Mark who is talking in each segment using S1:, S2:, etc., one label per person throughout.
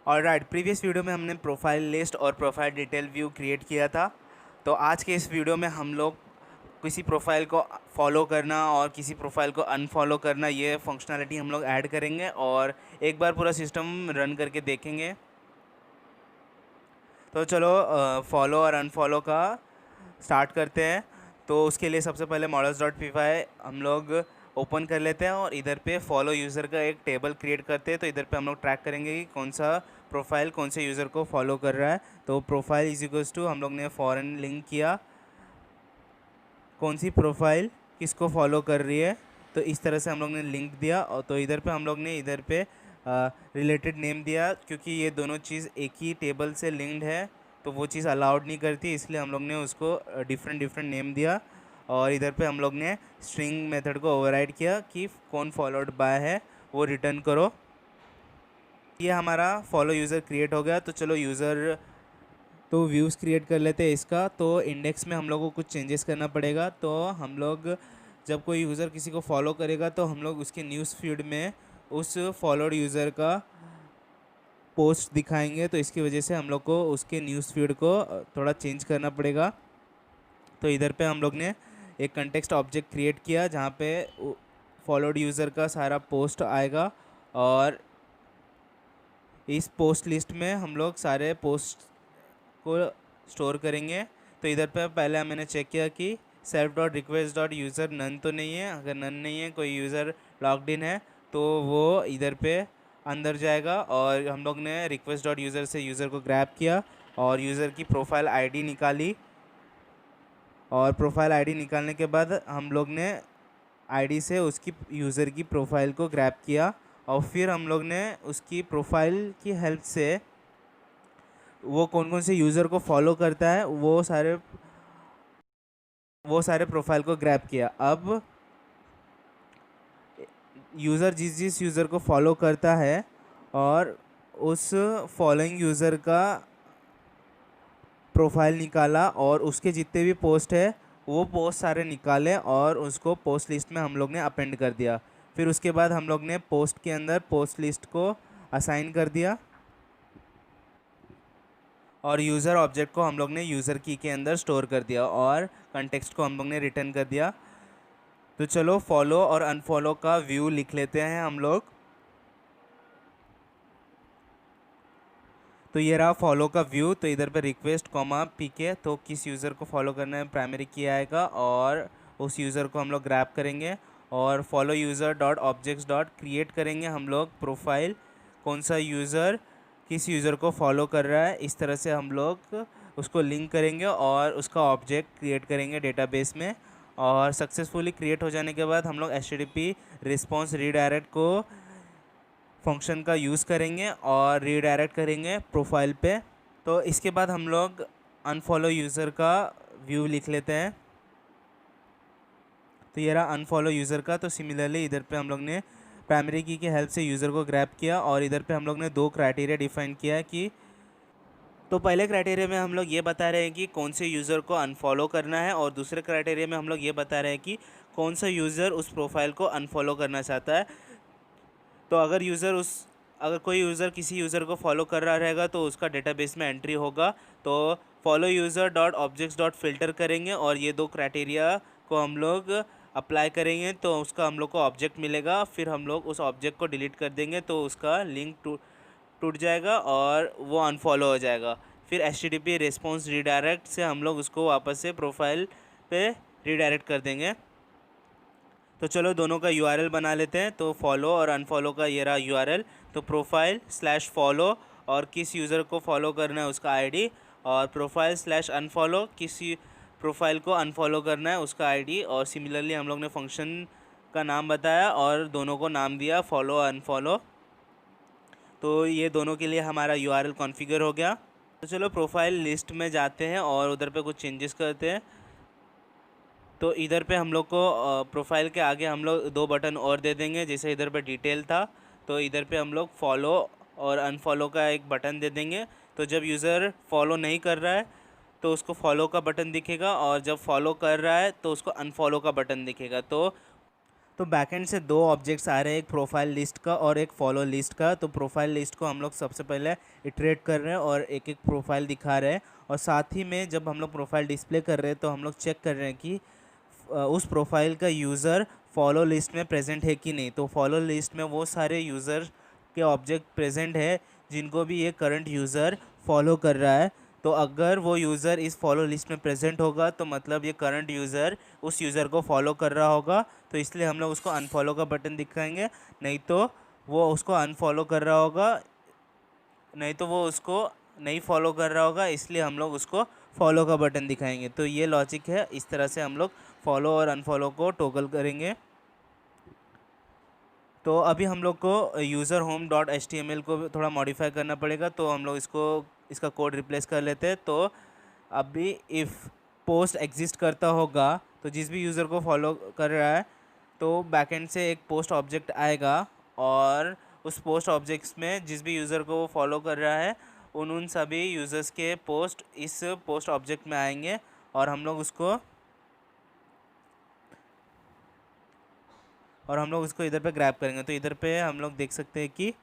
S1: Alright, previous video में हमने profile list और प्रोफाइल डिटेल व्यू क्रिएट किया था। तो आज के इस वीडियो में हम लोग किसी प्रोफाइल को फॉलो करना और किसी प्रोफाइल को अनफॉलो करना, ये फंक्शनैलिटी हम लोग ऐड करेंगे और एक बार पूरा सिस्टम रन करके देखेंगे। तो चलो फॉलो और अनफॉलो का स्टार्ट करते हैं। तो उसके लिए सबसे पहले models.py हम लोग ओपन कर लेते हैं और इधर पे फॉलो यूज़र का एक टेबल क्रिएट करते हैं। तो इधर पे हम लोग ट्रैक करेंगे कि कौन सा प्रोफाइल कौन से यूज़र को फॉलो कर रहा है। तो प्रोफाइल इज इक्वल्स टू हम लोग ने फॉरेन लिंक किया, कौन सी प्रोफाइल किसको फॉलो कर रही है, तो इस तरह से हम लोग ने लिंक दिया। और तो इधर पे हम लोग ने इधर पे रिलेटेड नेम दिया, क्योंकि ये दोनों चीज़ एक ही टेबल से लिंक्ड है तो वो चीज़ अलाउड नहीं करती, इसलिए हम लोग ने उसको डिफरेंट नेम दिया। और इधर पे हम लोग ने स्ट्रिंग मेथड को ओवरराइड किया कि कौन फॉलोड बाय है वो रिटर्न करो। ये हमारा फॉलो यूज़र क्रिएट हो गया। तो चलो यूज़र तो व्यूज़ क्रिएट कर लेते हैं इसका। तो इंडेक्स में हम लोग को कुछ चेंजेस करना पड़ेगा। तो हम लोग जब कोई यूज़र किसी को फॉलो करेगा तो हम लोग उसके न्यूज़ फीड में उस फॉलोड यूज़र का पोस्ट दिखाएंगे। तो इसकी वजह से हम लोग को उसके न्यूज़ फीड को थोड़ा चेंज करना पड़ेगा। तो इधर पे हम लोग ने एक कंटेक्स्ट ऑब्जेक्ट क्रिएट किया जहाँ पे फॉलोड यूज़र का सारा पोस्ट आएगा और इस पोस्ट लिस्ट में हम लोग सारे पोस्ट को स्टोर करेंगे। तो इधर पे पहले मैंने चेक किया कि self.request.user नन तो नहीं है। अगर नन नहीं है, कोई यूज़र लॉग्ड इन है, तो वो इधर पे अंदर जाएगा। और हम लोग ने request.user से यूज़र को ग्रैब किया और यूज़र की प्रोफाइल आईडी निकाली। और प्रोफाइल आईडी निकालने के बाद हम लोग ने आईडी से उसकी यूज़र की प्रोफाइल को ग्रैब किया और फिर हम लोग ने उसकी प्रोफाइल की हेल्प से वो कौन कौन से यूज़र को फॉलो करता है वो सारे प्रोफाइल को ग्रैब किया। अब यूज़र जिस यूज़र को फॉलो करता है और उस फॉलोइंग यूज़र का प्रोफाइल निकाला और उसके जितने भी पोस्ट है वो पोस्ट सारे निकाले और उसको पोस्ट लिस्ट में हम लोग ने अपेंड कर दिया। फिर उसके बाद हम लोग ने पोस्ट के अंदर पोस्ट लिस्ट को असाइन कर दिया और यूज़र ऑब्जेक्ट को हम लोग ने यूज़र की के अंदर स्टोर कर दिया और कंटेक्स्ट को हम लोग ने रिटर्न कर दिया। तो चलो फॉलो और अनफॉलो का व्यू लिख लेते हैं हम लोग। तो ये रहा फॉलो का व्यू। तो इधर पे रिक्वेस्ट कॉमा पीके, तो किस यूज़र को फॉलो करना है प्राइमरी की आएगा और उस यूज़र को हम लोग ग्रैब करेंगे और follow user dot objects dot create करेंगे हम लोग प्रोफाइल, कौन सा यूज़र किस यूज़र को फॉलो कर रहा है। इस तरह से हम लोग उसको लिंक करेंगे और उसका ऑब्जेक्ट क्रिएट करेंगे डेटाबेस में। और सक्सेसफुली क्रिएट हो जाने के बाद हम लोग HTTP रिस्पॉन्स रीडायरेक्ट को फंक्शन का यूज़ करेंगे और रीडायरेक्ट करेंगे प्रोफाइल पे। तो इसके बाद हम लोग अनफॉलो यूज़र का व्यू लिख लेते हैं। तो ये रहा अनफॉलो यूज़र का। तो सिमिलरली इधर पे हम लोग ने प्राइमरी की हेल्प से यूज़र को ग्रैब किया और इधर पे हम लोग ने दो क्राइटेरिया डिफाइन किया है कि तो पहले क्राइटेरिया में हम लोग ये बता रहे हैं कि कौन से यूज़र को अनफॉलो करना है और दूसरे क्राइटेरिया में हम लोग ये बता रहे हैं कि कौन सा यूज़र उस प्रोफाइल को अनफॉलो करना चाहता है। तो अगर कोई यूज़र किसी यूज़र को फॉलो कर रहा रहेगा तो उसका डेटाबेस में एंट्री होगा। तो follow user dot objects dot filter करेंगे और ये दो क्राइटेरिया को हम लोग अप्लाई करेंगे तो उसका हम लोग को ऑब्जेक्ट मिलेगा। फिर हम लोग उस ऑब्जेक्ट को डिलीट कर देंगे तो उसका लिंक टूट जाएगा और वो अनफॉलो हो जाएगा। फिर HTTP रिस्पॉन्स रीडायरेक्ट से हम लोग उसको वापस से प्रोफाइल पे रीडायरेक्ट कर देंगे। तो चलो दोनों का URL बना लेते हैं। तो फॉलो और अनफॉलो का ये रहा URL। तो प्रोफाइल स्लैश फॉलो और किस यूज़र को फॉलो करना है उसका ID, और प्रोफाइल स्लैश अनफॉलो किसी प्रोफाइल को अनफॉलो करना है उसका ID। और सिमिलरली हम लोग ने फंक्शन का नाम बताया और दोनों को नाम दिया फॉलो अनफॉलो। तो ये दोनों के लिए हमारा URL कॉन्फ़िगर हो गया। तो चलो प्रोफाइल लिस्ट में जाते हैं और उधर पे कुछ चेंजेस करते हैं। तो इधर पे हम लोग को प्रोफाइल के आगे हम लोग दो बटन और दे देंगे। जैसे इधर पे डिटेल था तो इधर पे हम लोग फॉलो और अनफॉलो का एक बटन दे देंगे। तो जब यूज़र फॉलो नहीं कर रहा है तो उसको फॉलो का बटन दिखेगा और जब फॉलो कर रहा है तो उसको अनफॉलो का बटन दिखेगा। तो तो बैकएंड से दो ऑब्जेक्ट्स आ रहे हैं, एक प्रोफाइल लिस्ट का और एक फॉलो लिस्ट का। तो प्रोफाइल लिस्ट को हम लोग सबसे पहले इटरेट कर रहे हैं और एक एक प्रोफाइल दिखा रहे हैं, और साथ ही में जब हम लोग प्रोफाइल डिस्प्ले कर रहे हैं तो हम लोग चेक कर रहे हैं कि उस प्रोफाइल का यूज़र फॉलो लिस्ट में प्रेजेंट है कि नहीं। तो फॉलो लिस्ट में वो सारे यूज़र के ऑब्जेक्ट प्रेजेंट है जिनको भी ये करंट यूज़र फॉलो कर रहा है। तो अगर वो यूज़र इस फॉलो लिस्ट में प्रेजेंट होगा तो मतलब ये करंट यूज़र उस यूज़र को फॉलो कर रहा होगा, तो इसलिए हम लोग उसको अनफॉलो का बटन दिखाएंगे। नहीं तो वो उसको अनफॉलो कर रहा होगा, नहीं तो वो उसको नहीं फॉलो कर रहा होगा, इसलिए हम लोग उसको फॉलो का बटन दिखाएंगे। तो ये लॉजिक है, इस तरह से हम लोग फॉलो और अनफॉलो को टॉगल करेंगे। तो अभी हम लोग को यूज़र होम डॉट HTML को थोड़ा मॉडिफाई करना पड़ेगा, तो हम लोग इसका कोड रिप्लेस कर लेते हैं। तो अभी इफ़ पोस्ट एग्जिस्ट करता होगा तो जिस भी यूज़र को फॉलो कर रहा है तो बैकएंड से एक पोस्ट ऑब्जेक्ट आएगा, और उस पोस्ट ऑब्जेक्ट्स में जिस भी यूज़र को वो फॉलो कर रहा है उन सभी यूज़र्स के पोस्ट इस पोस्ट ऑब्जेक्ट में आएंगे, और हम लोग उसको इधर पे ग्रैब करेंगे। तो इधर पे हम लोग देख सकते हैं कि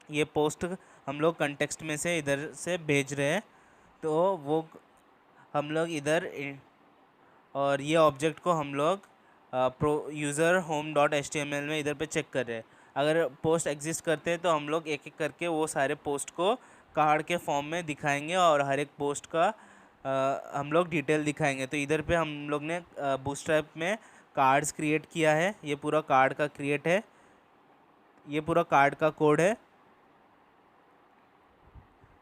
S1: ये पोस्ट हम लोग कंटेक्स्ट में से इधर से भेज रहे हैं, तो वो हम लोग इधर और ये ऑब्जेक्ट को हम लोग pro user home dot HTML में इधर पे चेक कर रहे हैं। अगर पोस्ट एग्जिस्ट करते हैं तो हम लोग एक एक करके वो सारे पोस्ट को कार्ड के फॉर्म में दिखाएंगे, और हर एक पोस्ट का हम लोग डिटेल दिखाएंगे। तो इधर पे हम लोग ने बूटस्ट्रैप में कार्ड्स क्रिएट किया है, ये पूरा कार्ड का क्रिएट है, ये पूरा कार्ड का कोड है।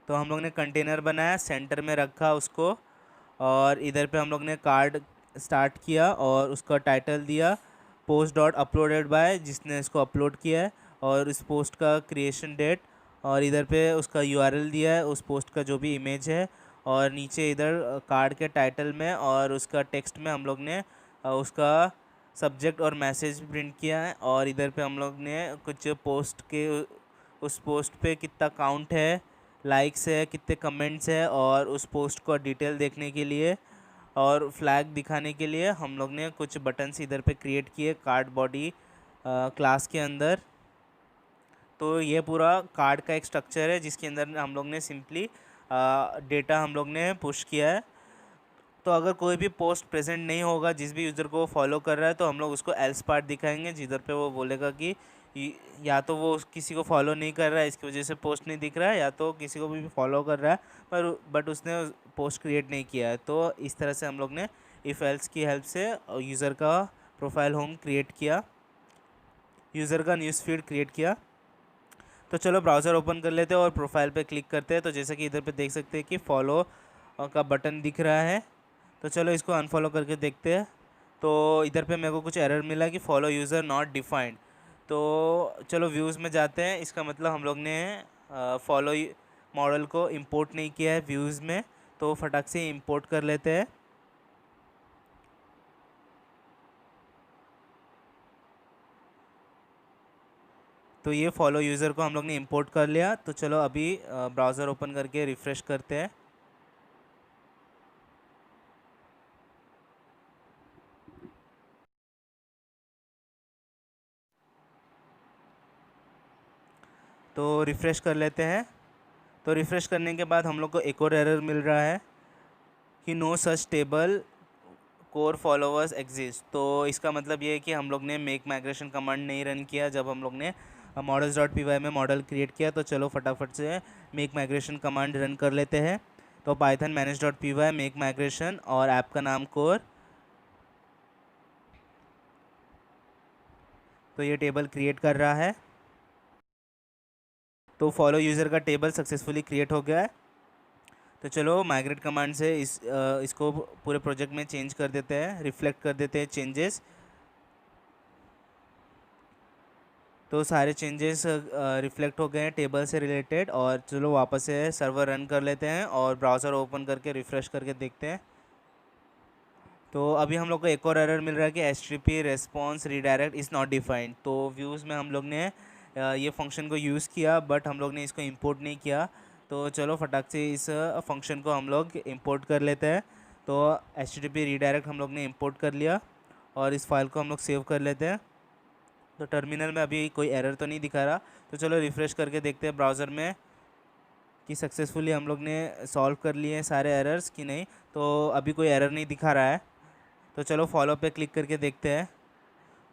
S1: तो हम लोग ने कंटेनर बनाया, सेंटर में रखा उसको, और इधर पे हम लोग ने कार्ड स्टार्ट किया और उसका टाइटल दिया पोस्ट डॉट अपलोडेड बाय, जिसने इसको अपलोड किया है, और इस पोस्ट का क्रिएशन डेट, और इधर पे उसका URL दिया है उस पोस्ट का जो भी इमेज है, और नीचे इधर कार्ड के टाइटल में और उसका टेक्स्ट में हम लोग ने उसका सब्जेक्ट और मैसेज प्रिंट किया है। और इधर पे हम लोग ने कुछ पोस्ट के उस पोस्ट पे कितना काउंट है, लाइक्स है, कितने कमेंट्स है, और उस पोस्ट को डिटेल देखने के लिए और फ्लैग दिखाने के लिए हम लोग ने कुछ बटन्स इधर पे क्रिएट किए कार्ड बॉडी क्लास के अंदर। तो ये पूरा कार्ड का एक स्ट्रक्चर है जिसके अंदर हम लोग ने सिंपली डेटा हम लोग ने पुश किया है। तो अगर कोई भी पोस्ट प्रेजेंट नहीं होगा जिस भी यूज़र को फॉलो कर रहा है तो हम लोग उसको एल्स पार्ट दिखाएंगे, जिधर पे वो बोलेगा कि या तो वो किसी को फॉलो नहीं कर रहा है इसकी वजह से पोस्ट नहीं दिख रहा है, या तो किसी को भी फॉलो कर रहा है बट उसने पोस्ट क्रिएट नहीं किया है। तो इस तरह से हम लोग ने इफ़ एल्स की हेल्प से यूज़र का प्रोफाइल होम क्रिएट किया, यूज़र का न्यूज़ फीड क्रिएट किया। तो चलो ब्राउज़र ओपन कर लेते हैं और प्रोफाइल पे क्लिक करते हैं। तो जैसे कि इधर पे देख सकते हैं कि फॉलो का बटन दिख रहा है, तो चलो इसको अनफॉलो करके देखते हैं। तो इधर पे मेरे को कुछ एरर मिला कि फॉलो यूज़र नॉट डिफाइंड। तो चलो व्यूज़ में जाते हैं, इसका मतलब हम लोग ने फॉलो मॉडल को इंपोर्ट नहीं किया है व्यूज़ में, तो फटाक से इंपोर्ट कर लेते हैं। तो ये फॉलो यूज़र को हम लोग ने इंपोर्ट कर लिया। तो चलो अभी ब्राउज़र ओपन करके रिफ़्रेश करते हैं। तो रिफ़्रेश कर लेते हैं। तो रिफ़्रेश करने के बाद हम लोग को एक और एरर मिल रहा है कि no such table core followers exist. तो इसका मतलब ये है कि हम लोग ने मेक माइग्रेशन कमांड नहीं रन किया जब हम लोग ने मॉडल्स डॉट py में मॉडल क्रिएट किया। तो चलो फटाफट से मेक माइग्रेशन कमांड रन कर लेते हैं। तो Python manage dot py make migration और ऐप का नाम कोर। तो ये टेबल क्रिएट कर रहा है। तो फॉलो यूज़र का टेबल सक्सेसफुली क्रिएट हो गया है। तो चलो माइग्रेट कमांड से इसको पूरे प्रोजेक्ट में चेंज कर देते हैं, रिफ्लेक्ट कर देते हैं चेंजेस। तो सारे चेंजेस रिफ्लेक्ट हो गए हैं टेबल से रिलेटेड। और चलो वापस से सर्वर रन कर लेते हैं और ब्राउज़र ओपन करके रिफ़्रेश करके देखते हैं। तो अभी हम लोग को एक और एरर मिल रहा है कि HTTP response redirect is not defined. तो व्यूज़ में हम लोग ने ये फंक्शन को यूज़ किया बट हम लोग ने इसको इंपोर्ट नहीं किया। तो चलो फटाक से इस फंक्शन को हम लोग इंपोर्ट कर लेते हैं। तो HTTP रीडायरेक्ट हम लोग ने इंपोर्ट कर लिया और इस फाइल को हम लोग सेव कर लेते हैं। तो टर्मिनल में अभी कोई एरर तो नहीं दिखा रहा, तो चलो रिफ़्रेश करके देखते हैं ब्राउज़र में कि सक्सेसफुली हम लोग ने सॉल्व कर लिए हैं सारे एरर्स कि नहीं। तो अभी कोई एरर नहीं दिखा रहा है, तो चलो फॉलो पे क्लिक करके देखते हैं।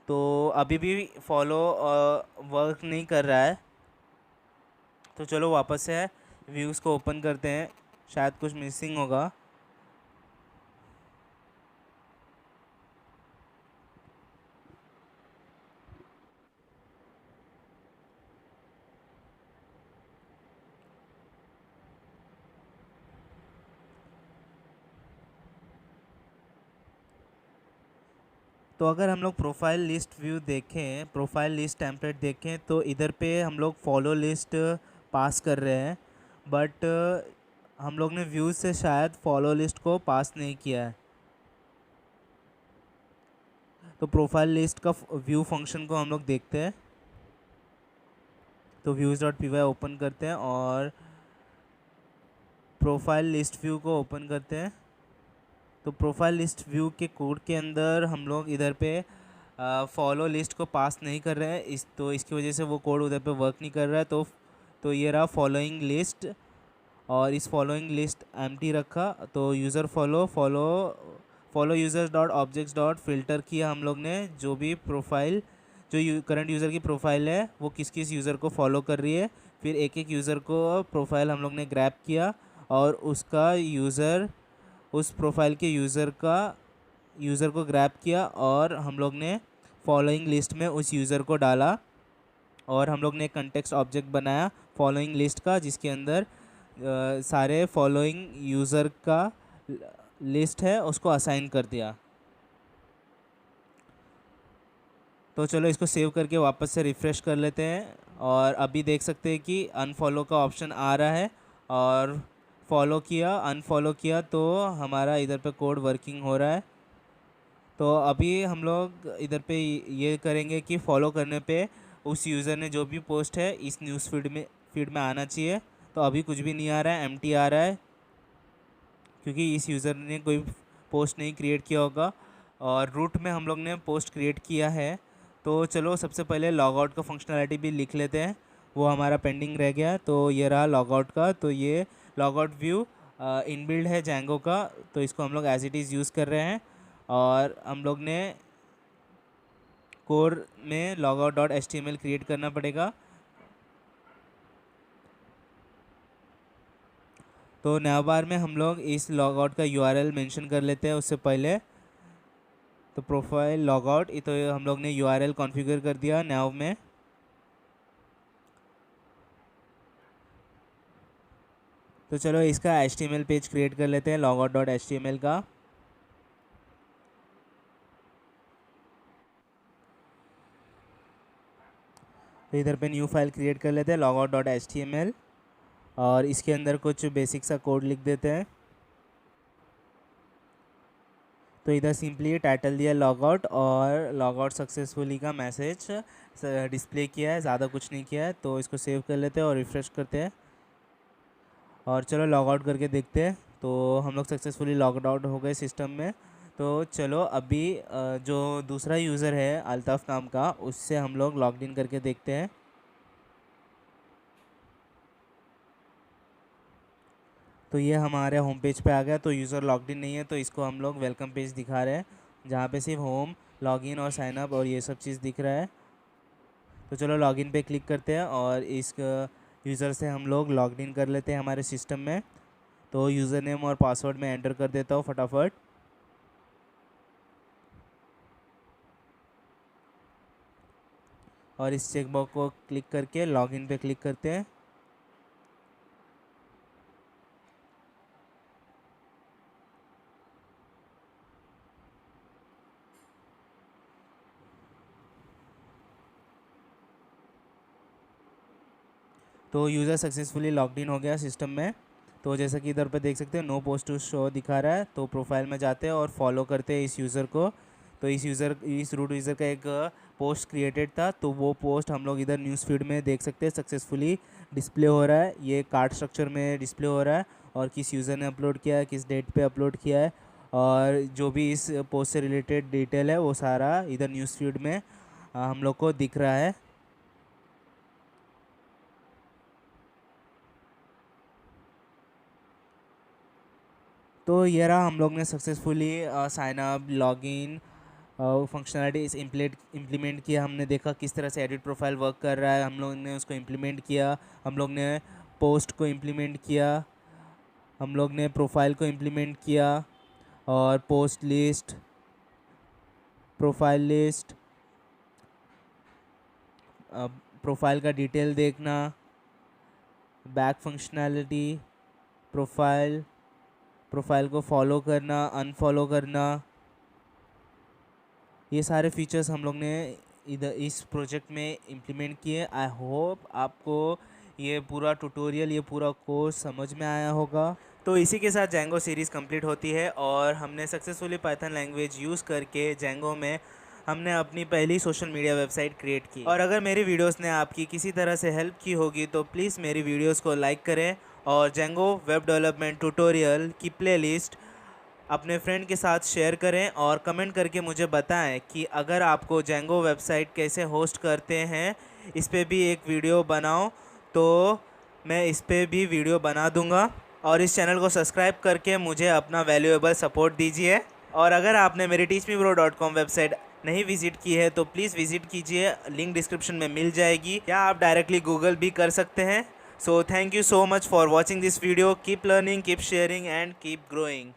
S1: तो अभी भी फॉलो वर्क नहीं कर रहा है, तो चलो वापस से व्यूज़ को ओपन करते हैं, शायद कुछ मिसिंग होगा। तो अगर हम लोग प्रोफाइल लिस्ट व्यू देखें, प्रोफाइल लिस्ट टेम्पलेट देखें, तो इधर पे हम लोग फॉलो लिस्ट पास कर रहे हैं, बट हम लोग ने व्यूज़ से शायद फॉलो लिस्ट को पास नहीं किया है। तो प्रोफाइल लिस्ट का व्यू फंक्शन को हम लोग देखते हैं। तो views.py ओपन करते हैं और प्रोफाइल लिस्ट व्यू को ओपन करते हैं। तो प्रोफाइल लिस्ट व्यू के कोड के अंदर हम लोग इधर पे फॉलो लिस्ट को पास नहीं कर रहे हैं, इसकी वजह से वो कोड उधर पे वर्क नहीं कर रहा है। तो ये रहा फॉलोइंग लिस्ट, और इस फॉलोइंग लिस्ट एम्प्टी रखा। तो user follow user dot objects dot filter किया हम लोग ने, जो भी प्रोफाइल जो करंट यूज़र की प्रोफाइल है वो किस किस यूज़र को फॉलो कर रही है। फिर एक एक यूज़र को प्रोफाइल हम लोग ने ग्रैब किया और उस प्रोफाइल के यूज़र को ग्रैब किया और हम लोग ने फॉलोइंग लिस्ट में उस यूज़र को डाला। और हम लोग ने एक कंटेक्स्ट ऑब्जेक्ट बनाया फॉलोइंग लिस्ट का, जिसके अंदर सारे फॉलोइंग यूज़र का लिस्ट है उसको असाइन कर दिया। तो चलो इसको सेव करके वापस से रिफ़्रेश कर लेते हैं, और अभी देख सकते हैं कि अनफॉलो का ऑप्शन आ रहा है, और फॉलो किया अनफॉलो किया तो हमारा इधर पे कोड वर्किंग हो रहा है। तो अभी हम लोग इधर पे ये करेंगे कि फॉलो करने पे उस यूज़र ने जो भी पोस्ट है इस न्यूज़ फीड में आना चाहिए। तो अभी कुछ भी नहीं आ रहा है, एम्प्टी आ रहा है, क्योंकि इस यूज़र ने कोई पोस्ट नहीं क्रिएट किया होगा। और रूट में हम लोग ने पोस्ट क्रिएट किया है। तो चलो सबसे पहले लॉग आउट का फंक्शनैलिटी भी लिख लेते हैं, वो हमारा पेंडिंग रह गया। तो ये रहा लॉग आउट का। तो ये लॉग आउट व्यू इनबिल्ड है जैंगो का, तो इसको हम लोग एज इट इज़ यूज़ कर रहे हैं। और हम लोग ने कोर में logout.html क्रिएट करना पड़ेगा। तो नैवबार में हम लोग इस लॉगआउट का यूआरएल मेंशन कर लेते हैं उससे पहले। तो प्रोफाइल लॉगआउट, तो हम लोग ने यूआरएल कॉन्फ़िगर कर दिया नैव में। तो चलो इसका HTML पेज क्रिएट कर लेते हैं logout.html का। तो इधर पे न्यू फाइल क्रिएट कर लेते हैं logout.html, और इसके अंदर कुछ बेसिक सा कोड लिख देते हैं। तो इधर सिंपली टाइटल दिया लॉगआउट, और लॉगआउट सक्सेसफुली का मैसेज डिस्प्ले किया है, ज़्यादा कुछ नहीं किया है। तो इसको सेव कर लेते हैं और रिफ़्रेश करते हैं, और चलो लॉग आउट करके देखते हैं। तो हम लोग सक्सेसफुली लॉग आउट हो गए सिस्टम में। तो चलो अभी जो दूसरा यूज़र है अल्ताफ़ नाम का, उससे हम लोग लॉग इन करके देखते हैं। तो ये हमारे होम पेज पे आ गया। तो यूज़र लॉग्ड इन नहीं है, तो इसको हम लोग वेलकम पेज दिखा रहे हैं, जहाँ पे सिर्फ होम, लॉगिन और साइन अप और ये सब चीज़ दिख रहा है। तो चलो लॉगिन पे क्लिक करते हैं और इस यूज़र से हम लोग लॉग्ड इन कर लेते हैं हमारे सिस्टम में। तो यूज़र नेम और पासवर्ड में एंटर कर देता हूँ फटाफट। और इस चेकबॉक्स को क्लिक करके लॉगिन पे क्लिक करते हैं। तो यूज़र सक्सेसफुली लॉग्ड इन हो गया सिस्टम में। तो जैसा कि इधर पे देख सकते हैं नो पोस्ट टू शो दिखा रहा है। तो प्रोफाइल में जाते हैं और फॉलो करते हैं इस यूज़र को। तो इस रूट यूज़र का एक पोस्ट क्रिएटेड था, तो वो पोस्ट हम लोग इधर न्यूज़ फीड में देख सकते हैं, सक्सेसफुली डिस्प्ले हो रहा है। ये कार्ड स्ट्रक्चर में डिस्प्ले हो रहा है, और किस यूज़र ने अपलोड किया है, किस डेट पे अपलोड किया है, और जो भी इस पोस्ट से रिलेटेड डिटेल है वो सारा इधर न्यूज़ फीड में हम लोग को दिख रहा है। तो ये रहा, हम लोग ने successfully sign up, login functionalities implement किया। हमने देखा किस तरह से एडिट प्रोफाइल वर्क कर रहा है, हम लोग ने उसको इम्प्लीमेंट किया। हम लोग ने पोस्ट को इम्प्लीमेंट किया, हम लोग ने प्रोफाइल को इम्प्लीमेंट किया, और post list, profile list, profile का डिटेल देखना, बैक फंक्शनैलिटी, प्रोफाइल को फॉलो करना, अनफॉलो करना, ये सारे फीचर्स हम लोग ने इधर इस प्रोजेक्ट में इम्प्लीमेंट किए। आई होप आपको ये पूरा ट्यूटोरियल, ये पूरा कोर्स समझ में आया होगा। तो इसी के साथ जेंगो सीरीज़ कंप्लीट होती है और हमने सक्सेसफुली पाइथन लैंग्वेज यूज़ करके जेंगो में हमने अपनी पहली सोशल मीडिया वेबसाइट क्रिएट की। और अगर मेरी वीडियोस ने आपकी किसी तरह से हेल्प की होगी तो प्लीज़ मेरी वीडियोस को लाइक करें और जेंगो वेब डेवलपमेंट ट्यूटोरियल की प्लेलिस्ट अपने फ्रेंड के साथ शेयर करें और कमेंट करके मुझे बताएं कि अगर आपको जेंगो वेबसाइट कैसे होस्ट करते हैं इस पे भी एक वीडियो बनाओ, तो मैं इस पे भी वीडियो बना दूंगा। और इस चैनल को सब्सक्राइब करके मुझे अपना वैल्यूएबल सपोर्ट दीजिए। और अगर आपने मेरी teachmebro.com वेबसाइट नहीं विज़िट की है तो प्लीज़ विज़िट कीजिए, लिंक डिस्क्रिप्शन में मिल जाएगी, या आप डायरेक्टली गूगल भी कर सकते हैं। So thank you so much for watching this video. Keep learning, keep sharing and keep growing.